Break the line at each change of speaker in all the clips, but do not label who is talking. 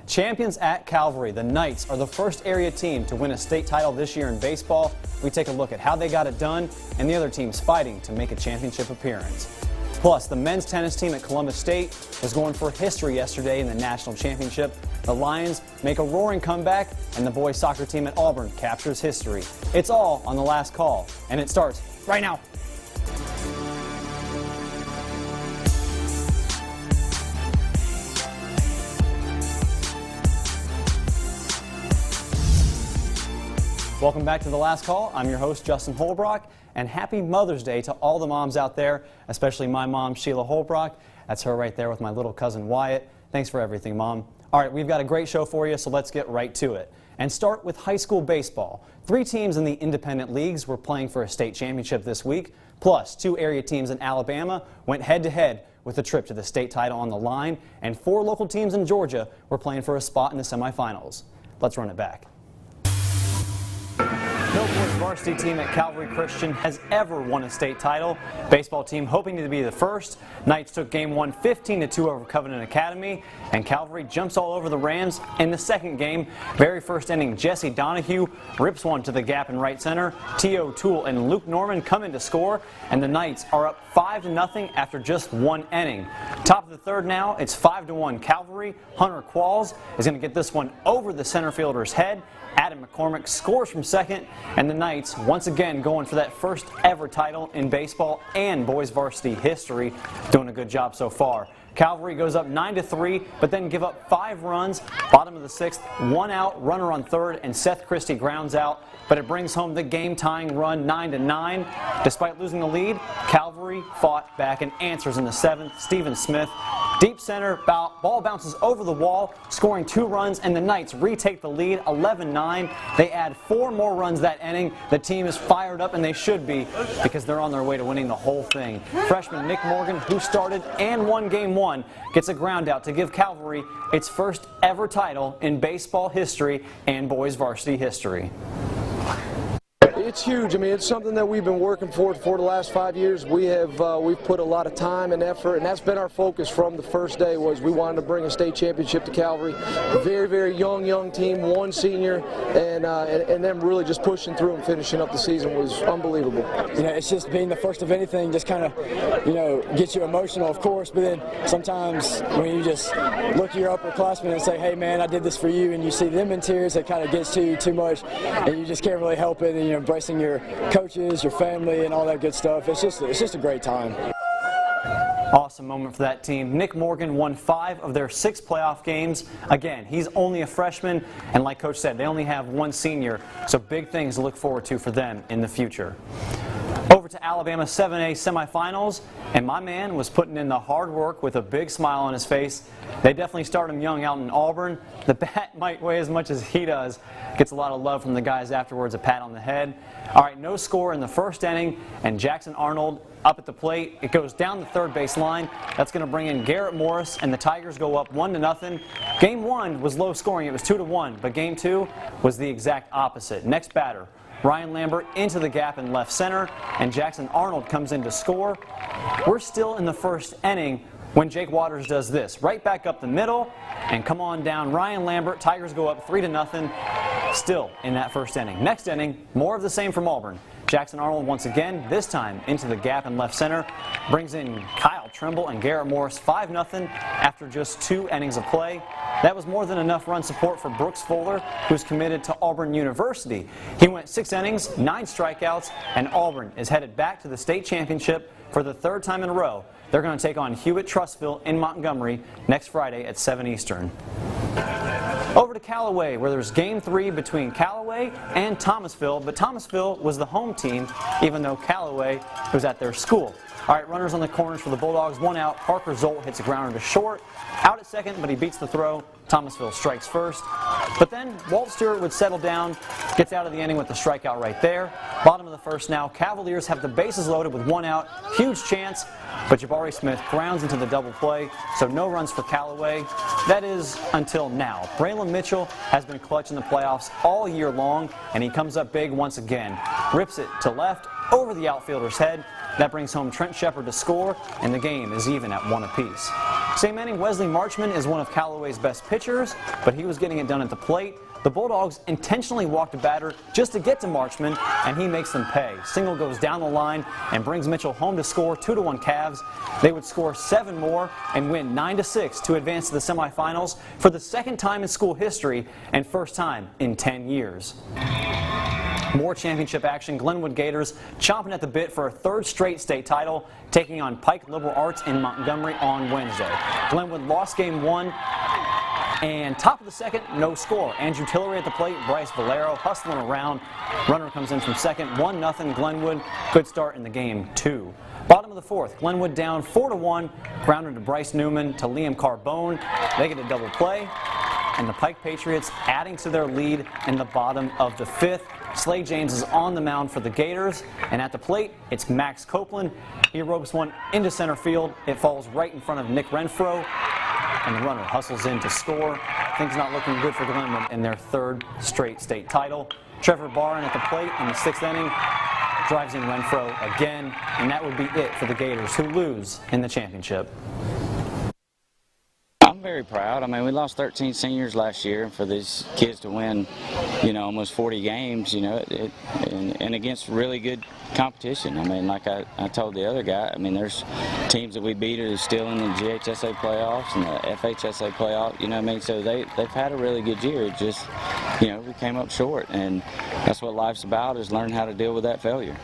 Champions at Calvary, the Knights are the first area team to win a state title this year in baseball. We take a look at how they got it done and the other teams fighting to make a championship appearance. Plus, the men's tennis team at Columbus State was going for history yesterday in the national championship. The Lions make a roaring comeback, and the boys soccer team at Auburn captures history. It's all on The Last Call, and it starts right now. Welcome back to The Last Call. I'm your host, Justin Holbrook, and happy Mother's Day to all the moms out there, especially my mom, Sheila Holbrook. That's her right there with my little cousin, Wyatt. Thanks for everything, Mom. All right, we've got a great show for you, so let's get right to it. And start with high school baseball. 3 teams in the independent leagues were playing for a state championship this week, plus 2 area teams in Alabama went head-to-head with a trip to the state title on the line, and 4 local teams in Georgia were playing for a spot in the semifinals. Let's run it back. No boys varsity team at Calvary Christian has ever won a state title. Baseball team hoping to be the first. Knights took game 1 15-2 over Covenant Academy, and Calvary jumps all over the Rams in the second game. Very first inning, Jesse Donahue rips one to the gap in right center. T.O. Toole and Luke Norman come in to score, and the Knights are up 5-0 after just 1 inning. Top of the third now, it's 5-1 Calvary. Hunter Qualls is going to get this one over the center fielder's head. Adam McCormick scores from second, and the Knights once again going for that first ever title in baseball and boys varsity history. Doing a good job so far. Calvary goes up 9-3, but then give up 5 runs. Bottom of the 6th, 1 out, runner on third, and Seth Christie grounds out. But it brings home the game-tying run 9-9. Despite losing the lead, Calvary fought back and answers in the 7th. Stephen Smith, deep center, ball bounces over the wall, scoring 2 runs, and the Knights retake the lead 11-9. They add 4 more runs that inning. The team is fired up, and they should be, because they're on their way to winning the whole thing. Freshman Nick Morgan, who started and won game 1, gets a ground out to give Calvary its first ever title in baseball history and boys varsity history.
It's huge. I mean, it's something that we've been working for the last 5 years. We've put a lot of time and effort, and that's been our focus from the first day. Was we wanted to bring a state championship to Calvary. A very, very young team, 1 senior, and them really just pushing through and finishing up the season was unbelievable.
You know, it's just being the first of anything just kind of, you know, gets you emotional, of course, but then sometimes when you just look at your upperclassmen and say, hey man, I did this for you, and you see them in tears, it kind of gets to you too much, and you just can't really help it, and you know, embracing your coaches, your family, and all that good stuff. It's just a great time.
Awesome moment for that team. Nick Morgan won 5 of their 6 playoff games. Again, he's only a freshman, and like Coach said, they only have 1 senior, so big things to look forward to for them in the future. Over to Alabama 7A semifinals, and my man was putting in the hard work with a big smile on his face. They definitely start him young out in Auburn. The bat might weigh as much as he does. Gets a lot of love from the guys afterwards, a pat on the head. All right, no score in the first inning, and Jackson Arnold up at the plate. It goes down the third base line. That's going to bring in Garrett Morris, and the Tigers go up 1-0. Game 1 was low scoring. It was 2-1, but game 2 was the exact opposite. Next batter, Ryan Lambert into the gap in left center, and Jackson Arnold comes in to score. We're still in the first inning when Jake Waters does this. Right back up the middle, and come on down Ryan Lambert. Tigers go up 3-0, still in that first inning. Next inning, more of the same from Auburn. Jackson Arnold once again, this time into the gap in left center, brings in Kyle Trimble and Garrett Morris 5-0 after just 2 innings of play. That was more than enough run support for Brooks Fuller, who's committed to Auburn University. He went 6 innings, 9 strikeouts, and Auburn is headed back to the state championship for the 3rd time in a row. They're going to take on Hewitt-Trussville in Montgomery next Friday at 7 Eastern. Over to Callaway, where there's game 3 between Callaway and Thomasville, but Thomasville was the home team, even though Callaway was at their school. All right, runners on the corners for the Bulldogs, 1 out. Parker Zolt hits a grounder to short. Out at second, but he beats the throw. Thomasville strikes first. But then Walt Stewart would settle down, gets out of the inning with the strikeout right there. Bottom of the first now. Cavaliers have the bases loaded with 1 out. Huge chance, but Jabari Smith grounds into the double play, so no runs for Callaway. That is until now. Braylon Mitchell has been clutch in the playoffs all year long, and he comes up big once again. Rips it to left, over the outfielder's head. That brings home Trent Shepard to score, and the game is even at 1 apiece. St. Manning Wesley Marchman is one of Callaway's best pitchers, but he was getting it done at the plate. The Bulldogs intentionally walked a batter just to get to Marchman, and he makes them pay. Single goes down the line and brings Mitchell home to score 2-1 Cavs. They would score 7 more and win 9-6 to advance to the semifinals for the second time in school history and first time in 10 years. More championship action. Glenwood Gators chomping at the bit for a third straight state title, taking on Pike Liberal Arts in Montgomery on Wednesday. Glenwood lost game 1. And top of the second, no score. Andrew Tillery at the plate, Bryce Valero hustling around. Runner comes in from second, 1-0 Glenwood. Good start in the game, 2. Bottom of the fourth, Glenwood down 4-1. Grounded to Bryce Newman to Liam Carbone. They get a double play. And the Pike Patriots adding to their lead in the bottom of the fifth. Slade James is on the mound for the Gators. And at the plate, it's Max Copeland. He ropes one into center field. It falls right in front of Nick Renfro. And the runner hustles in to score. Things not looking good for Glenwood in their third straight state title. Trevor Barron at the plate in the 6th inning drives in Renfro again, and that would be it for the Gators, who lose in the championship.
I'm very proud. I mean, we lost 13 seniors last year, and for these kids to win, almost 40 games, and against really good competition. I mean, like I told the other guy, I mean, there's teams that we beat are still in the GHSA playoffs and the FHSA playoff, so they've had a really good year. It just, we came up short, and that's what life's about, is learning how to deal with that failure.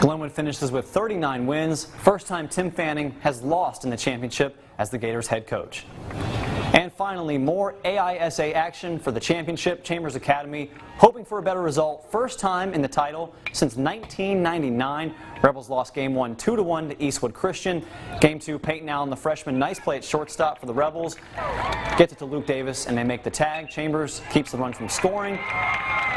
Glenwood finishes with 39 wins. First time Tim Fanning has lost in the championship as the Gators head coach. And finally, more AISA action for the championship. Chambers Academy hoping for a better result. First time in the title since 1999. Rebels lost game 1 2-1 to Eastwood Christian. Game 2, Peyton Allen, the freshman, nice play at shortstop for the Rebels. Gets it to Luke Davis and they make the tag. Chambers keeps the run from scoring.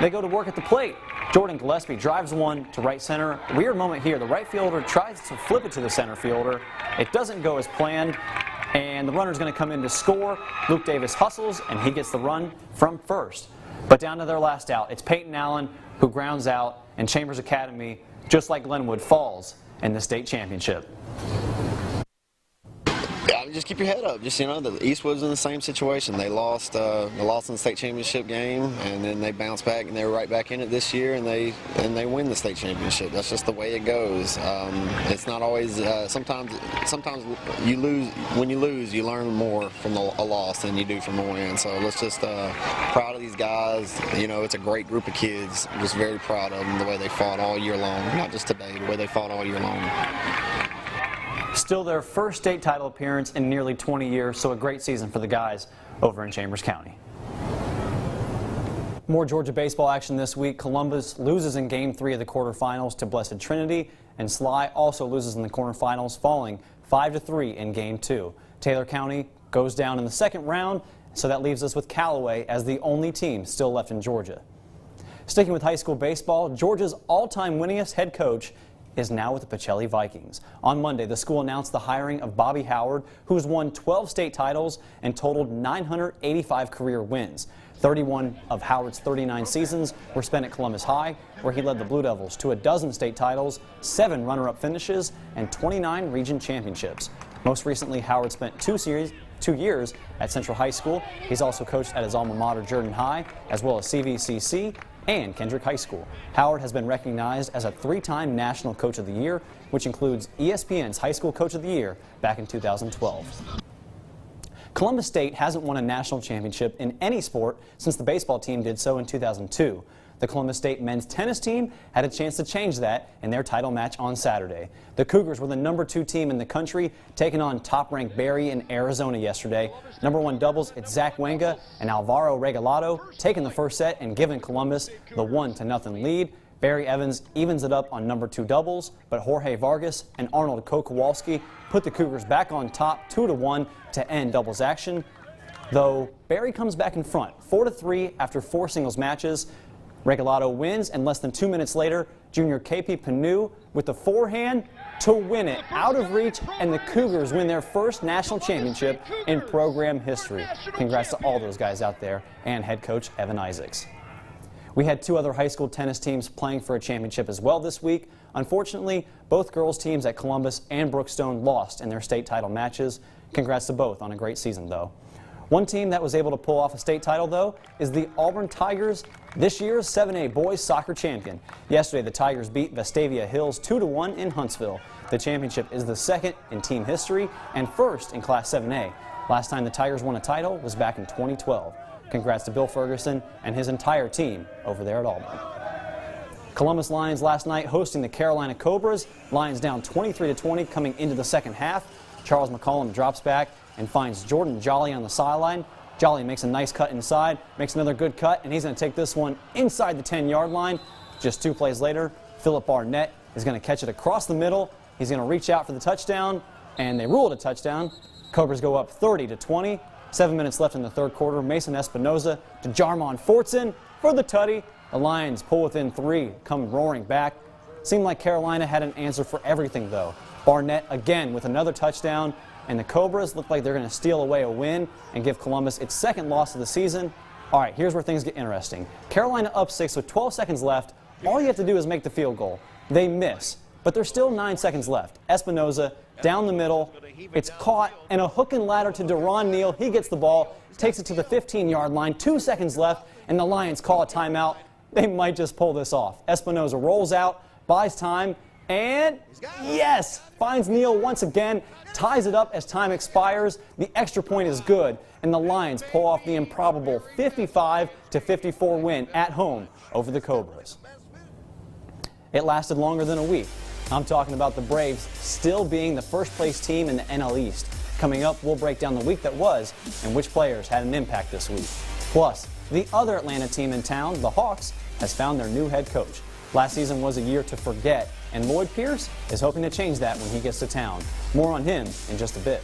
They go to work at the plate. Jordan Gillespie drives one to right center. Weird moment here. The right fielder tries to flip it to the center fielder. It doesn't go as planned, and the runner's going to come in to score. Luke Davis hustles, and he gets the run from first. But down to their last out, it's Peyton Allen who grounds out, and Chambers Academy, just like Glenwood, falls in the state championship.
Just keep your head up. Just the Eastwood's in the same situation. They lost in the state championship game, and then they bounced back, and they were right back in it this year, and they win the state championship. That's just the way it goes. It's not always. Sometimes you lose. When you lose, you learn more from a loss than you do from a win. So let's just proud of these guys. It's a great group of kids. I'm just very proud of them, the way they fought all year long. Not just today, the way they fought all year long.
Still their first state title appearance in nearly 20 years, so a great season for the guys over in Chambers County. More Georgia baseball action this week. Columbus loses in Game 3 of the quarterfinals to Blessed Trinity, and Sly also loses in the quarterfinals, falling 5-3 in Game 2. Taylor County goes down in the second round, so that leaves us with Callaway as the only team still left in Georgia. Sticking with high school baseball, Georgia's all-time winningest head coach is now with the Pacelli Vikings. On Monday, the school announced the hiring of Bobby Howard, who's won 12 state titles and totaled 985 career wins. 31 of Howard's 39 seasons were spent at Columbus High, where he led the Blue Devils to a dozen state titles, 7 runner-up finishes, and 29 region championships. Most recently, Howard spent 2 years at Central High School. He's also coached at his alma mater, Jordan High, as well as CVCC and Kendrick High School. Howard has been recognized as a 3-time National Coach of the Year, which includes ESPN's High School Coach of the Year back in 2012. Columbus State hasn't won a national championship in any sport since the baseball team did so in 2002. The Columbus State men's tennis team had a chance to change that in their title match on Saturday. The Cougars were the #2 team in the country, taking on top-ranked Barry in Arizona yesterday. #1 doubles, it's Zach Wenga and Alvaro Regalado taking the first set and giving Columbus the 1-0 lead. Barry Evans evens it up on #2 doubles, but Jorge Vargas and Arnold Kokowalski put the Cougars back on top 2-1 to end doubles action. Though Barry comes back in front 4-3 after 4 singles matches. Regalado wins, and less than 2 minutes later, junior KP Panu with the forehand to win it out of reach, and the Cougars win their first national championship in program history. Congrats to all those guys out there and head coach Evan Isaacs. We had 2 other high school tennis teams playing for a championship as well this week. Unfortunately, both girls teams at Columbus and Brookstone lost in their state title matches. Congrats to both on a great season, though. One team that was able to pull off a state title, though, is the Auburn Tigers, this year's 7A boys soccer champion. Yesterday, the Tigers beat Vestavia Hills 2-1 in Huntsville. The championship is the second in team history and first in Class 7A. Last time the Tigers won a title was back in 2012. Congrats to Bill Ferguson and his entire team over there at Auburn. Columbus Lions last night hosting the Carolina Cobras. Lions down 23-20 coming into the second half. Charles McCollum drops back and finds Jordan Jolly on the sideline. Jolly makes a nice cut inside, makes another good cut, and he's going to take this one inside the 10-yard line. Just 2 plays later, Philip Barnett is going to catch it across the middle. He's going to reach out for the touchdown, and they rule it a touchdown. Cobras go up 30-20. 7 minutes left in the third quarter. Mason Espinoza to Jarmon Fortson for the tutty. The Lions pull within 3, come roaring back. Seemed like Carolina had an answer for everything, though. Barnett again with another touchdown, and the Cobras look like they're going to steal away a win and give Columbus its second loss of the season. All right, here's where things get interesting. Carolina up 6 with 12 seconds left. All you have to do is make the field goal. They miss, but there's still 9 seconds left. Espinoza down the middle. It's caught, and a hook and ladder to Deron Neal. He gets the ball, takes it to the 15-yard line. 2 seconds left, and the Lions call a timeout. They might just pull this off. Espinoza rolls out, buys time, and yes, finds Neal once again, ties it up as time expires. The extra point is good, and the Lions pull off the improbable 55-54 win at home over the Cobras. It lasted longer than a week. I'm talking about the Braves still being the first-place team in the NL East. Coming up, we'll break down the week that was and which players had an impact this week. Plus, the other Atlanta team in town, the Hawks, has found their new head coach. Last season was a year to forget, and Lloyd Pierce is hoping to change that when he gets to town. More on him in just a bit.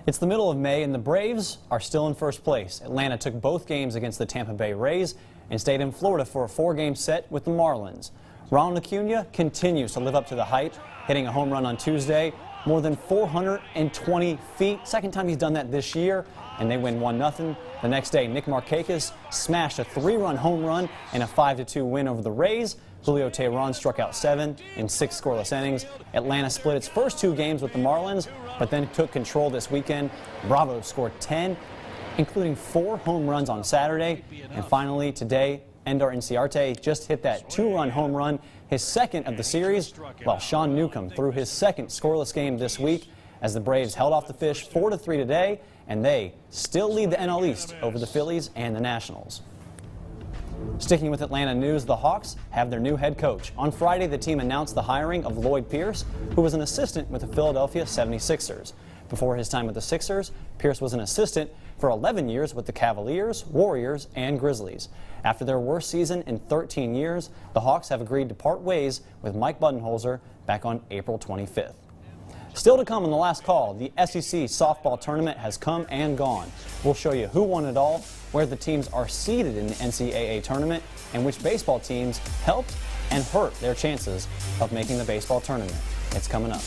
It's the middle of May, and the Braves are still in first place. Atlanta took both games against the Tampa Bay Rays and stayed in Florida for a 4-game set with the Marlins. Ronald Acuna continues to live up to the hype, hitting a home run on Tuesday, more than 420 feet. Second time he's done that this year, and they win 1-0. The next day, Nick Markakis smashed a 3-run home run in a 5-2 win over the Rays. Julio Teheran struck out 7 in 6 scoreless innings. Atlanta split its first 2 games with the Marlins, but then took control this weekend. Bravo scored 10, including 4 home runs on Saturday. And finally, today, Ender Inciarte just hit that 2-run home run, his second of the series, while Sean Newcomb threw his second scoreless game this week as the Braves held off the Fish 4-3 today, and they still lead the NL East over the Phillies and the Nationals. Sticking with Atlanta news, the Hawks have their new head coach. On Friday, the team announced the hiring of Lloyd Pierce, who was an assistant with the Philadelphia 76ers. Before his time with the Sixers, Pierce was an assistant for 11 years with the Cavaliers, Warriors, and Grizzlies. After their worst season in 13 years, the Hawks have agreed to part ways with Mike Budenholzer back on April 25th. Still to come on the last call, the SEC softball tournament has come and gone. We'll show you who won it all, where the teams are seeded in the NCAA tournament, and which baseball teams helped and hurt their chances of making the baseball tournament. It's coming up.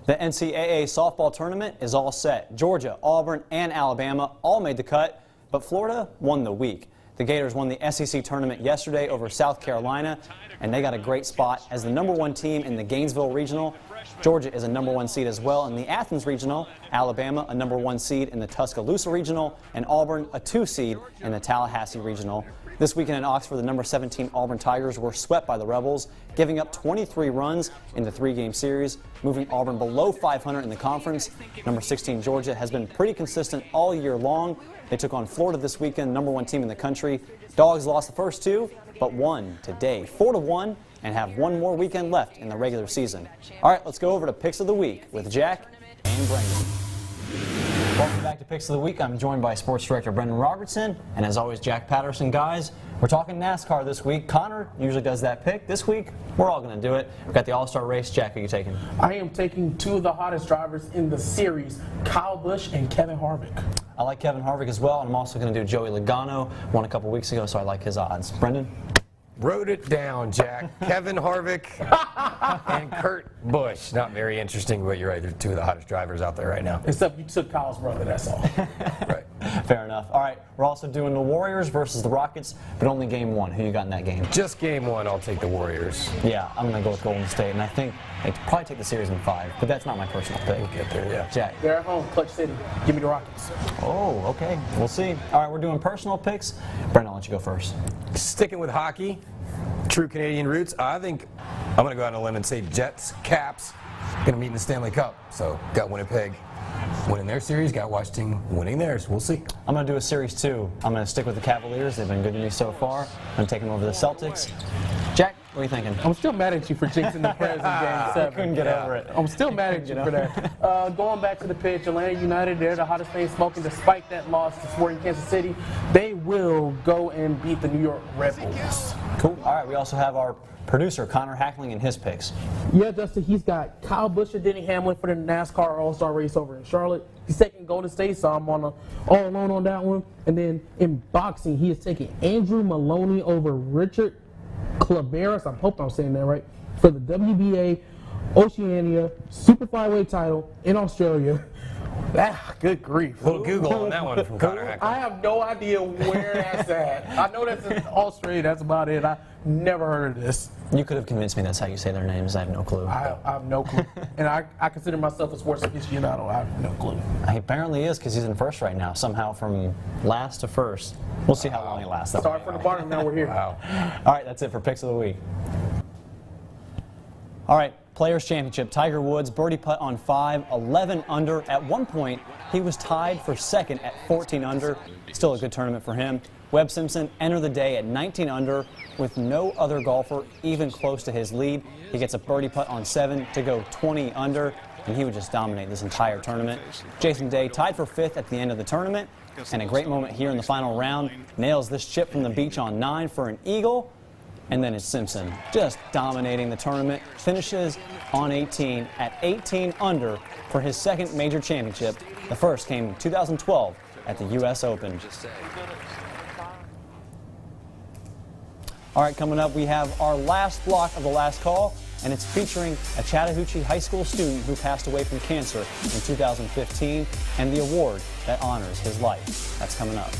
The NCAA softball tournament is all set. Georgia, Auburn, and Alabama all made the cut, but Florida won the week. The Gators won the SEC tournament yesterday over South Carolina, and they got a great spot as the #1 team in the Gainesville Regional. Georgia is a #1 seed as well in the Athens Regional, Alabama a #1 seed in the Tuscaloosa Regional, and Auburn a 2 seed in the Tallahassee Regional. This weekend in Oxford, the #17 Auburn Tigers were swept by the Rebels, giving up 23 runs in the 3-game series, moving Auburn below 500 in the conference. #16 Georgia has been pretty consistent all year long. They took on Florida this weekend, #1 team in the country. Dogs lost the first 2, but won today, 4-1, and have one more weekend left in the regular season. All right, let's go over to Picks of the Week with Jack and Brendan. Welcome back to Picks of the Week. I'm joined by Sports Director Brendan Robertson, and as always, Jack Patterson. Guys, we're talking NASCAR this week. Connor usually does that pick. This week, we're all going to do it. We've got the All-Star race. Jack, who are you taking?
I am taking 2 of the hottest drivers in the series, Kyle Busch and Kevin Harvick.
I like Kevin Harvick as well, and I'm also going to do Joey Logano. Won a couple weeks ago, so I like his odds. Brendan?
Wrote it down, Jack. Kevin Harvick and Kurt Busch. Not very interesting, but you're right. They're two of the hottest drivers out there right now.
Except you took Kyle's brother, that's all.
Right.
Fair enough. All right, we're also doing the Warriors versus the Rockets, but only game one. Who you got in that game?
Just game one, I'll take the Warriors.
Yeah, I'm going to go with Golden State, and I think they'd probably take the series in 5, but that's not my personal pick.
We'll get there, yeah.
Jack.
They're at home, Clutch City. Give me the Rockets.
Oh, okay. We'll see. All right, we're doing personal picks. Brendan, I'll let you go first.
Sticking with hockey, true Canadian roots, I think I'm going to go out on a limb and say Jets, Caps, going to meet in the Stanley Cup. So got Winnipeg winning their series, got Washington winning theirs. We'll see.
I'm going to do a series 2. I'm going to stick with the Cavaliers. They've been good to me so far. I'm going to take them over the Celtics. Jack, what are you thinking?
I'm still mad at you for jinxing the Preds in Game 7.
Couldn't get over it.
I'm still mad at you for that. Going back to the pitch, Atlanta United, they're the hottest thing smoking. Despite that loss to Sporting Kansas City, they will go and beat the New York Red Bulls.
Cool. All right, we also have our producer, Connor Hackling, and his picks.
Yeah, Justin, he's got Kyle Busch and Denny Hamlin for the NASCAR All-Star race over in Charlotte. He's taking Golden State, so I'm all alone on that one. And then in boxing, he is taking Andrew Maloney over Richard Claveras, I hope I'm saying that right, for the WBA Oceania Super Flyweight title in Australia. Good grief.
A little Google on that one from Connor Hackling.
I have no idea where that's at. I know that's in Australia, that's about it. I never heard of this.
You could have convinced me that's how you say their names. I have no clue.
I have no clue. And I consider myself a sports aficionado. I have no clue.
He apparently is, because he's in first right now, somehow from last to first. We'll see how long he lasts.
Start from the bottom, now we're here.
Wow.
All right, that's it for Picks of the Week. All right, Players' Championship. Tiger Woods, birdie putt on 5, 11 under. At one point, he was tied for second at 14 under. Still a good tournament for him. Webb Simpson entered the day at 19 under with no other golfer even close to his lead. He gets a birdie putt on 7 to go 20 under, and he would just dominate this entire tournament. Jason Day tied for 5th at the end of the tournament, and a great moment here in the final round. Nails this chip from the beach on 9 for an eagle. And then it's Simpson just dominating the tournament. Finishes on 18 at 18 under for his second major championship. The first came in 2012 at the U.S. Open. All right, coming up, we have our last block of the last call, and it's featuring a Chattahoochee High School student who passed away from cancer in 2015 and the award that honors his life. That's coming up.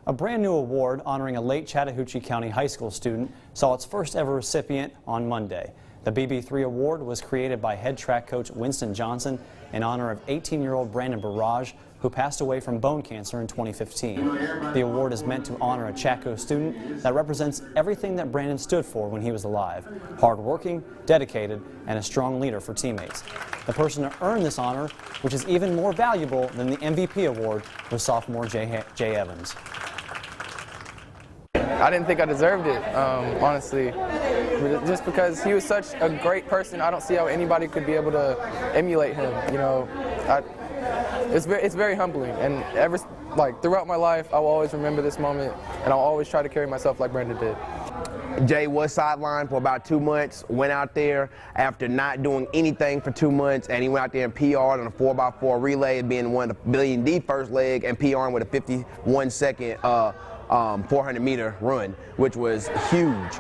A brand new award honoring a late Chattahoochee County High School student saw its first ever recipient on Monday. The BB3 award was created by head track coach Winston Johnson in honor of 18-year-old Brandon Barrage, who passed away from bone cancer in 2015. The award is meant to honor a Chatco student that represents everything that Brandon stood for when he was alive: hardworking, dedicated, and a strong leader for teammates. The person to earn this honor, which is even more valuable than the MVP award, was sophomore Jay Evans.
I didn't think I deserved it, honestly, just because he was such a great person. I don't see how anybody could be able to emulate him. You know, it's very humbling, and throughout my life, I will always remember this moment, and I'll always try to carry myself like Brandon did.
Jay was sidelined for about 2 months, went out there after not doing anything for 2 months, and he went out there and PR'd on a 4x4 relay, being one of the Billion D first leg, and PR'ing with a 51-second 400-meter run, which was huge.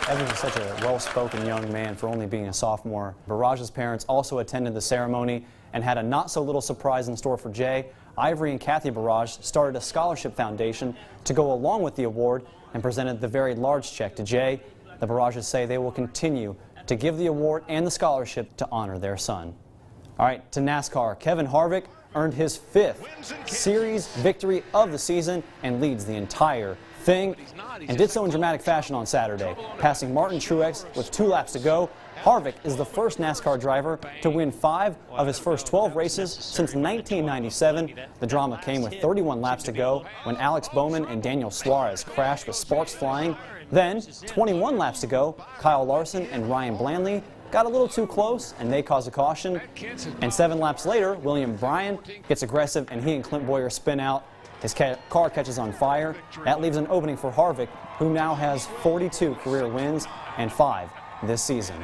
Evans is such a well-spoken young man for only being a sophomore. Barrage's parents also attended the ceremony and had a not-so-little surprise in store for Jay. Ivory and Kathy Barrage started a scholarship foundation to go along with the award and presented the very large check to Jay. The Barrages say they will continue to give the award and the scholarship to honor their son. All right, to NASCAR. Kevin Harvick earned his 5th series victory of the season and leads the entire thing, and did so in dramatic fashion on Saturday, passing Martin Truex with 2 laps to go. Harvick is the first NASCAR driver to win 5 of his first 12 races since 1997. The drama came with 31 laps to go when Alex Bowman and Daniel Suarez crashed with sparks flying. Then, 21 laps to go, Kyle Larson and Ryan Blandley got a little too close, and they caused a caution. And 7 laps later, William Bryan gets aggressive, and he and Clint Boyer spin out. His car catches on fire. That leaves an opening for Harvick, who now has 42 career wins and 5 this season.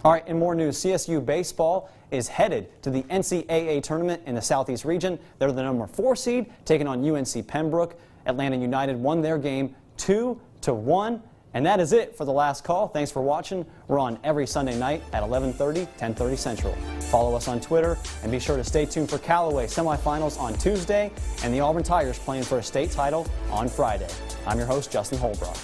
All right, in more news, CSU baseball is headed to the NCAA tournament in the Southeast region. They're the number 4 seed, taking on UNC Pembroke. Atlanta United won their game 2-1. And that is it for The Last Call. Thanks for watching. We're on every Sunday night at 11:30, 10:30 Central. Follow us on Twitter and be sure to stay tuned for Callaway semifinals on Tuesday and the Auburn Tigers playing for a state title on Friday. I'm your host, Justin Holbrook.